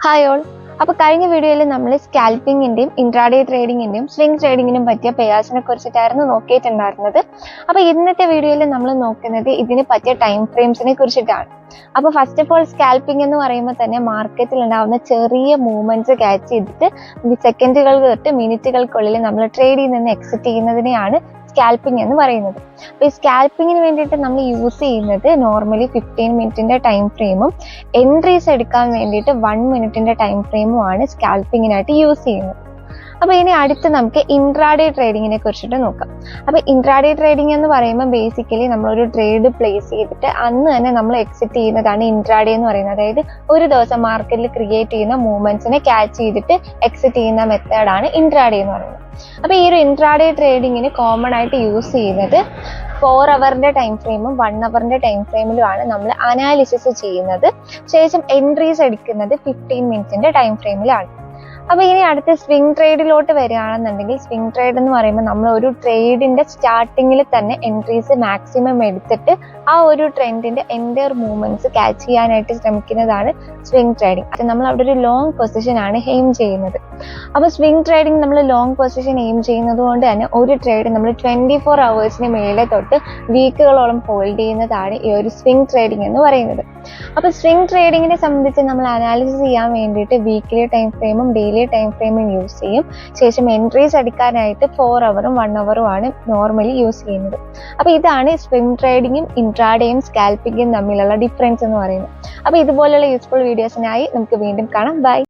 Hi all. അപ്പോൾ കഴിഞ്ഞ വീഡിയോയിൽ നമ്മൾ സ്കാൽപ്പിങ്ങിൻ്റെയും ഇൻട്രാഡേ ട്രേഡിങ്ങിൻ്റെയും സ്വിംഗ് ട്രേഡിങ്ങിനും പറ്റിയ പെയേഴ്സിനെ കുറിച്ചിട്ടായിരുന്നു നോക്കിയിട്ടുണ്ടായിരുന്നത്. അപ്പോൾ ഇന്നത്തെ വീഡിയോയിൽ നമ്മൾ നോക്കുന്നത് ഇതിന് പറ്റിയ ടൈം ഫ്രെയിംസിനെ കുറിച്ചിട്ടാണ്. അപ്പോൾ ഫസ്റ്റ് ഓഫ് ഓൾ സ്കാൽപ്പിംഗ് എന്ന് പറയുമ്പോൾ തന്നെ മാർക്കറ്റിൽ ഉണ്ടാകുന്ന ചെറിയ മൂവ്മെൻറ്റ്സ് ക്യാച്ച് ചെയ്തിട്ട് സെക്കൻഡുകൾ തൊട്ട് മിനിറ്റുകൾക്കുള്ളിൽ നമ്മൾ ട്രേഡിൽ നിന്ന് എക്സിറ്റ് ചെയ്യുന്നതിനെയാണ് സ്കാൽപ്പിംഗ് എന്ന് പറയുന്നത്. അപ്പോൾ ഈ സ്കാൽപ്പിങ്ങിന് വേണ്ടിയിട്ട് നമ്മൾ യൂസ് ചെയ്യുന്നത് നോർമലി 15 മിനിറ്റിൻ്റെ ടൈം ഫ്രെയിമും എൻട്രീസ് എടുക്കാൻ വേണ്ടിയിട്ട് 1 മിനിറ്റിൻ്റെ ടൈം ഫ്രെയിമുമാണ് സ്കാൽപ്പിങ്ങിനായിട്ട് യൂസ് ചെയ്യുന്നത്. അപ്പോൾ ഇനി അടുത്ത് നമുക്ക് ഇൻട്രാഡേ ട്രേഡിങ്ങിനെ കുറിച്ചിട്ട് നോക്കാം. അപ്പോൾ ഇൻട്രാഡേ ട്രേഡിംഗ് എന്ന് പറയുമ്പോൾ ബേസിക്കലി നമ്മളൊരു ട്രേഡ് പ്ലേസ് ചെയ്തിട്ട് അന്ന് തന്നെ നമ്മൾ എക്സിറ്റ് ചെയ്യുന്നതാണ് ഇൻട്രാഡേ എന്ന് പറയുന്നത്. അതായത് ഒരു ദിവസം മാർക്കറ്റിൽ ക്രിയേറ്റ് ചെയ്യുന്ന മൂവ്മെൻറ്റ്സിനെ ക്യാച്ച് ചെയ്തിട്ട് എക്സിറ്റ് ചെയ്യുന്ന മെത്തേഡാണ് ഇൻട്രാഡേ എന്ന് പറയുന്നത്. അപ്പോൾ ഈ ഒരു ഇൻട്രാഡേ ട്രേഡിങ്ങിന് കോമൺ ആയിട്ട് യൂസ് ചെയ്യുന്നത് 4 അവറിൻ്റെ ടൈം ഫ്രെയിമും 1 അവറിൻ്റെ ടൈം ഫ്രെയിമിലുമാണ് നമ്മൾ അനാലിസിസ് ചെയ്യുന്നത്. ശേഷം എൻട്രീസ് എടുക്കുന്നത് 15 മിനിറ്റിൻ്റെ ടൈം ഫ്രെയിമിലാണ്. അപ്പോൾ ഇനി അടുത്ത സ്വിംഗ് ട്രേഡിലോട്ട് വരികയാണെന്നുണ്ടെങ്കിൽ സ്വിംഗ് ട്രേഡ് എന്ന് പറയുമ്പോൾ നമ്മൾ ഒരു ട്രേഡിൻ്റെ സ്റ്റാർട്ടിങ്ങിൽ തന്നെ എൻട്രീസ് മാക്സിമം എടുത്തിട്ട് ആ ഒരു ട്രെൻഡിൻ്റെ എൻ്റർ മൂവ്മെൻറ്റ്സ് ക്യാച്ച് ചെയ്യാനായിട്ട് ശ്രമിക്കുന്നതാണ് സ്വിംഗ് ട്രേഡിങ്. അത് നമ്മൾ അവിടെ ഒരു ലോങ് പൊസിഷനാണ് എയിം ചെയ്യുന്നത്. അപ്പോൾ സ്വിംഗ് ട്രേഡിങ് നമ്മൾ ലോങ് പൊസിഷൻ എയിം ചെയ്യുന്നത് കൊണ്ട് തന്നെ ഒരു ട്രേഡ് നമ്മൾ 24 അവേഴ്സിന് മേലെ തൊട്ട് വീക്കുകളോളം ഹോൾഡ് ചെയ്യുന്നതാണ് ഈ ഒരു സ്വിംഗ് ട്രേഡിങ് എന്ന് പറയുന്നത്. അപ്പോൾ സ്വിംഗ് ട്രേഡിങ്ങിനെ സംബന്ധിച്ച് നമ്മൾ അനാലിസിസ് ചെയ്യാൻ വേണ്ടിയിട്ട് വീക്കിലി ടൈം ഫ്രെയിമും ഡെയിലി ടൈം ഫ്രെയിമും യൂസ് ചെയ്യും. ശേഷം എൻട്രീസ് എടുക്കാനായിട്ട് 4 അവറും 1 അവറും ആണ് നോർമലി യൂസ് ചെയ്യുന്നത്. അപ്പോൾ ഇതാണ് സ്വിംഗ് ട്രേഡിങ്ങും ഇൻട്രാഡേയും സ്കാൽപ്പിങ്ങും തമ്മിലുള്ള ഡിഫറൻസ് എന്ന് പറയുന്നത്. അപ്പോൾ ഇതുപോലെയുള്ള യൂസ്ഫുൾ വീഡിയോസിനായി നമുക്ക് വീണ്ടും കാണാം. ബൈ.